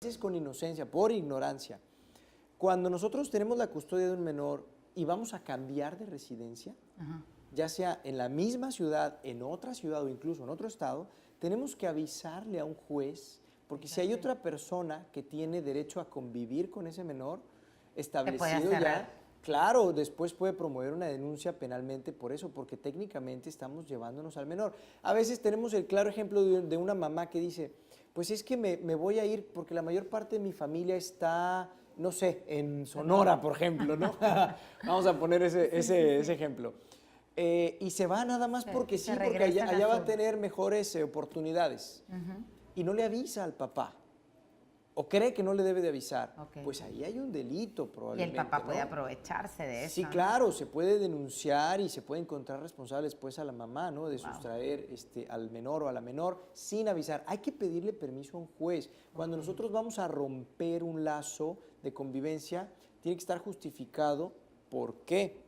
veces con inocencia, por ignorancia. Cuando nosotros tenemos la custodia de un menor y vamos a cambiar de residencia, ya sea en la misma ciudad, en otra ciudad o incluso en otro estado, tenemos que avisarle a un juez, porque si hay otra persona que tiene derecho a convivir con ese menor, establecido ya, claro, después puede promover una denuncia penalmente por eso, porque técnicamente estamos llevándonos al menor. A veces tenemos el claro ejemplo de una mamá que dice, pues es que me voy a ir porque la mayor parte de mi familia está, no sé, en Sonora, por ejemplo, ¿no? Vamos a poner ese ejemplo. Y se va nada más porque sí, porque allá va a tener mejores oportunidades. Y no le avisa al papá. O cree que no le debe de avisar. Pues ahí hay un delito probablemente. Y el papá puede aprovecharse de eso. Sí, claro, se puede denunciar y se puede encontrar responsables pues a la mamá, ¿no? De sustraer al menor o a la menor sin avisar. Hay que pedirle permiso a un juez. Cuando nosotros vamos a romper un lazo de convivencia, tiene que estar justificado por qué.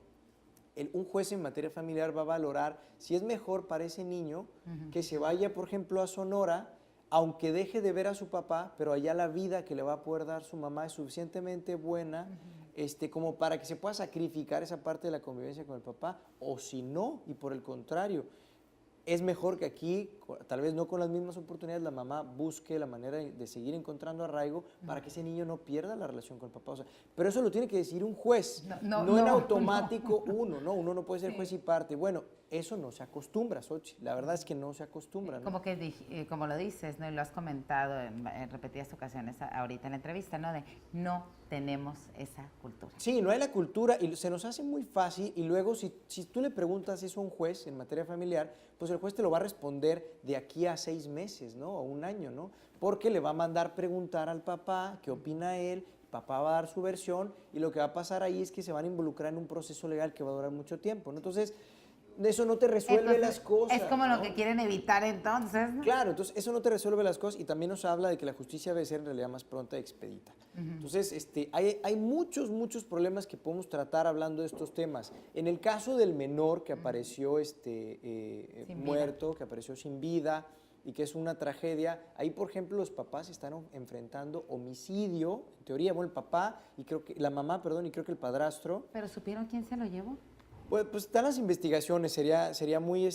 Un juez en materia familiar va a valorar si es mejor para ese niño que se vaya, por ejemplo, a Sonora, aunque deje de ver a su papá, pero allá la vida que le va a poder dar su mamá es suficientemente buena como para que se pueda sacrificar esa parte de la convivencia con el papá, o si no, y por el contrario, es mejor que aquí, tal vez no con las mismas oportunidades, la mamá busque la manera de seguir encontrando arraigo para que ese niño no pierda la relación con el papá. O sea, pero eso lo tiene que decir un juez, no en automático uno, ¿no? Uno no puede ser juez y parte. Bueno, eso no se acostumbra, Xochitl. La verdad es que no se acostumbra, ¿no? Como que como lo dices, ¿no? Y lo has comentado en repetidas ocasiones ahorita en la entrevista, ¿no? De no tenemos esa cultura. Sí, no hay la cultura y se nos hace muy fácil y luego si tú le preguntas eso a un juez en materia familiar, pues el juez te lo va a responder de aquí a 6 meses, ¿no? O un año, ¿no? Porque le va a mandar preguntar al papá qué opina él, el papá va a dar su versión y lo que va a pasar ahí es que se van a involucrar en un proceso legal que va a durar mucho tiempo, ¿no? Entonces, eso no te resuelve las cosas. Es como lo que quieren evitar entonces, ¿no? Claro, entonces eso no te resuelve las cosas y también nos habla de que la justicia debe ser en realidad más pronta y expedita. Entonces, hay muchos problemas que podemos tratar hablando de estos temas. En el caso del menor que apareció muerto, que apareció sin vida y que es una tragedia, ahí por ejemplo los papás están enfrentando homicidio, en teoría, bueno, el papá y creo que la mamá, perdón, y creo que el padrastro. ¿Pero supieron quién se lo llevó? Pues están las investigaciones, sería muy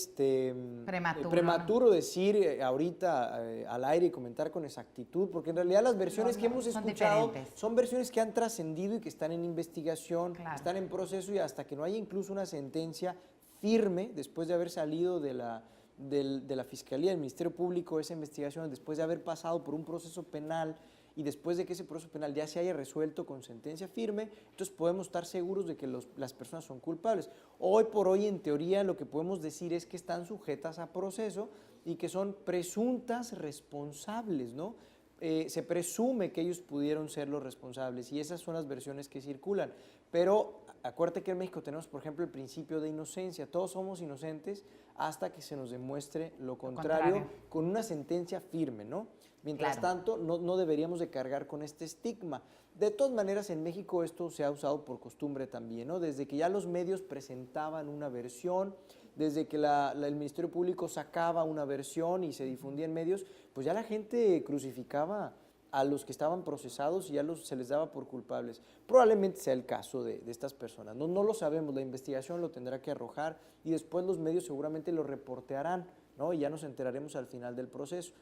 prematuro decir ahorita al aire y comentar con exactitud, porque en realidad las versiones que hemos escuchado son versiones que han trascendido y que están en investigación, están en proceso y hasta que no haya incluso una sentencia firme después de haber salido de la Fiscalía, del Ministerio Público, esa investigación, después de haber pasado por un proceso penal y después de que ese proceso penal ya se haya resuelto con sentencia firme, entonces podemos estar seguros de que las personas son culpables. Hoy por hoy, en teoría, lo que podemos decir es que están sujetas a proceso y que son presuntas responsables, ¿no? Se presume que ellos pudieron ser los responsables y esas son las versiones que circulan. Pero acuérdate que en México tenemos, por ejemplo, el principio de inocencia. Todos somos inocentes hasta que se nos demuestre lo contrario con una sentencia firme, ¿no? Mientras tanto, no deberíamos de cargar con este estigma. De todas maneras, en México esto se ha usado por costumbre también, ¿no? Desde que ya los medios presentaban una versión, desde que el Ministerio Público sacaba una versión y se difundía en medios, pues ya la gente crucificaba a los que estaban procesados y ya se les daba por culpables. Probablemente sea el caso de estas personas. No lo sabemos, la investigación lo tendrá que arrojar y después los medios seguramente lo reportearán, ¿no? Y ya nos enteraremos al final del proceso.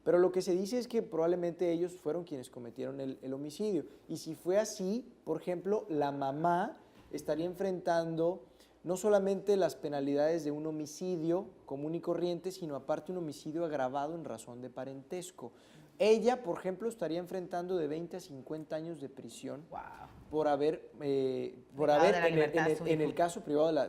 Pero lo que se dice es que probablemente ellos fueron quienes cometieron el homicidio. Y si fue así, por ejemplo, la mamá estaría enfrentando no solamente las penalidades de un homicidio común y corriente, sino aparte un homicidio agravado en razón de parentesco. Ella, por ejemplo, estaría enfrentando de 20 a 50 años de prisión por haber, en el caso privado de la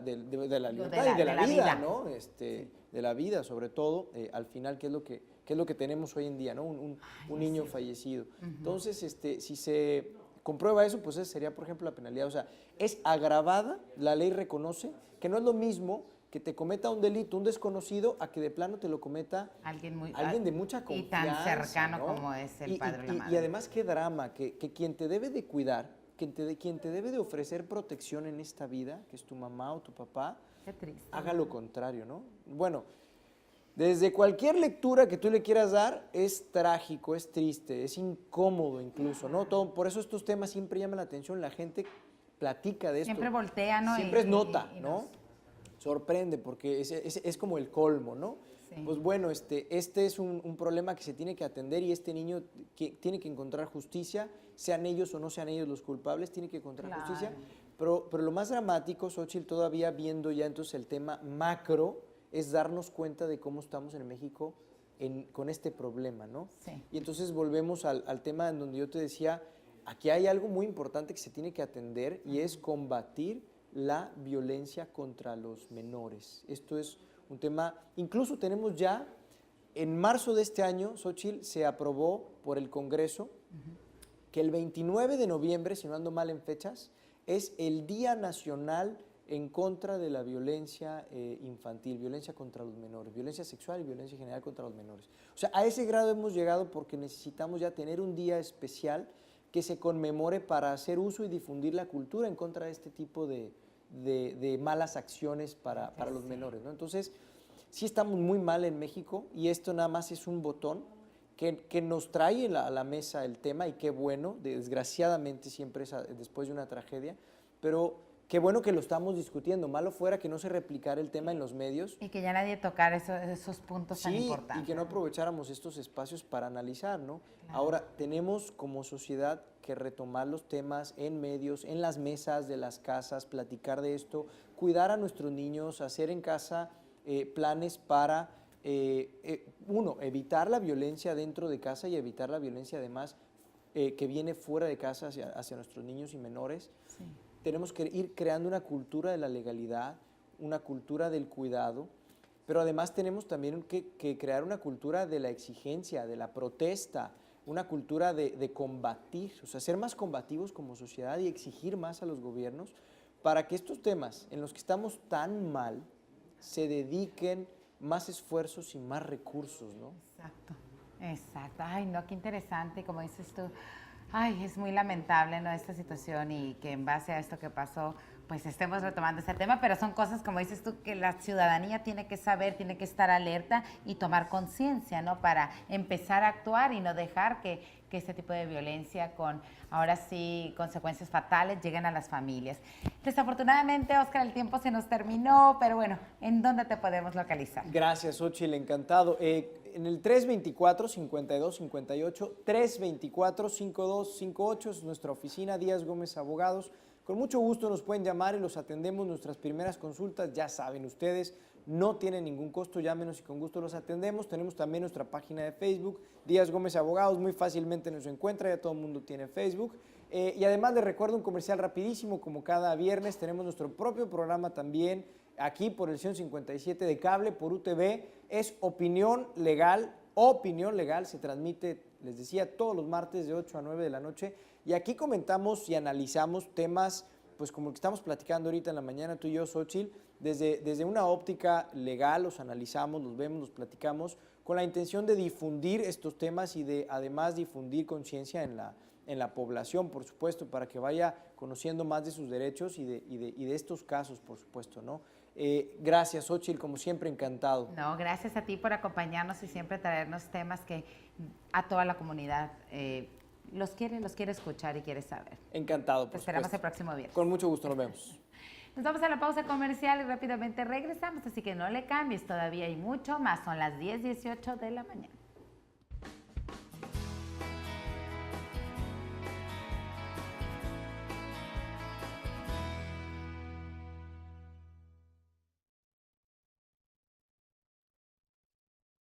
libertad y de la vida, ¿no? De la vida, sobre todo, al final, ¿qué es lo que tenemos hoy en día, ¿no? Un niño fallecido. Entonces, si se comprueba eso, pues esa sería, por ejemplo, la penalidad. O sea, es agravada, la ley reconoce que no es lo mismo que te cometa un delito un desconocido a que de plano te lo cometa alguien de mucha confianza. Y tan cercano, ¿no? Como es el padre o la madre. Y además, qué drama, que quien te debe de cuidar, quien te debe de ofrecer protección en esta vida, que es tu mamá o tu papá, haga lo contrario, ¿no? Bueno, Desde cualquier lectura que tú le quieras dar es trágico, es triste, es incómodo incluso, ¿no? Todo, por eso estos temas siempre llaman la atención, la gente platica de esto. Siempre voltea, ¿no? Siempre es nota, ¿no? Sorprende porque es como el colmo, ¿no? Sí. Pues bueno, este es un problema que se tiene que atender y este niño tiene que encontrar justicia, sean ellos o no sean ellos los culpables, tiene que encontrar justicia. Pero lo más dramático, Xóchitl, todavía viendo ya entonces el tema macro, es darnos cuenta de cómo estamos en México con este problema, ¿no? Sí. Y entonces volvemos al tema en donde yo te decía, aquí hay algo muy importante que se tiene que atender y es combatir la violencia contra los menores. Esto es un tema, incluso tenemos ya, en marzo de este año, Xóchitl, se aprobó por el Congreso que el 29 de noviembre, si no ando mal en fechas, es el Día Nacional en contra de la violencia infantil, violencia contra los menores, violencia sexual y violencia general contra los menores. O sea, a ese grado hemos llegado porque necesitamos ya tener un día especial que se conmemore para hacer uso y difundir la cultura en contra de este tipo de malas acciones para los menores, ¿no? Entonces, sí estamos muy mal en México y esto nada más es un botón que nos trae a la mesa el tema y qué bueno, desgraciadamente siempre es después de una tragedia, pero qué bueno que lo estamos discutiendo. Malo fuera que no se replicara el tema en los medios. Y que ya nadie tocara esos puntos tan importantes. Y que no aprovecháramos estos espacios para analizar, ¿no? Claro. Ahora, tenemos como sociedad que retomar los temas en medios, en las mesas de las casas, platicar de esto, cuidar a nuestros niños, hacer en casa planes para, uno, evitar la violencia dentro de casa y evitar la violencia además que viene fuera de casa hacia nuestros niños y menores. Sí. Tenemos que ir creando una cultura de la legalidad, una cultura del cuidado, pero además tenemos también que crear una cultura de la exigencia, de la protesta, una cultura de combatir, o sea, ser más combativos como sociedad y exigir más a los gobiernos para que estos temas en los que estamos tan mal se dediquen más esfuerzos y más recursos, ¿no? Exacto. Ay, no, qué interesante, como dices tú. Ay, es muy lamentable, ¿no?, esta situación y que en base a esto que pasó, pues estemos retomando este tema, pero son cosas, como dices tú, que la ciudadanía tiene que saber, tiene que estar alerta y tomar conciencia, ¿no?, para empezar a actuar y no dejar que este tipo de violencia con, ahora sí, consecuencias fatales lleguen a las familias. Desafortunadamente, Óscar, el tiempo se nos terminó, pero bueno, ¿en dónde te podemos localizar? Gracias, Xóchitl, encantado. En el 324-5258, 324-5258 es nuestra oficina, Díaz Gómez Abogados. Con mucho gusto nos pueden llamar y los atendemos. Nuestras primeras consultas, ya saben ustedes, no tienen ningún costo, llámenos y con gusto los atendemos. Tenemos también nuestra página de Facebook, Díaz Gómez Abogados, muy fácilmente nos encuentra, ya todo el mundo tiene Facebook. Y además les recuerdo un comercial rapidísimo, como cada viernes tenemos nuestro propio programa también, aquí por el 157 de cable, por UTV, es Opinión Legal, se transmite, les decía, todos los martes de 8 a 9 de la noche, y aquí comentamos y analizamos temas, pues como el que estamos platicando ahorita en la mañana tú y yo, Xóchitl, desde una óptica legal, los analizamos, los vemos, los platicamos, con la intención de difundir estos temas y de además difundir conciencia en la población, por supuesto, para que vaya conociendo más de sus derechos y de estos casos, por supuesto, ¿no? Gracias, Xóchitl, como siempre, encantado. No, gracias a ti por acompañarnos y siempre traernos temas que a toda la comunidad los quiere escuchar y quiere saber. Encantado, Te esperamos el próximo viernes. Con mucho gusto, nos vemos. Nos vamos a la pausa comercial y rápidamente regresamos, así que no le cambies, todavía hay mucho más, son las 10:18 de la mañana.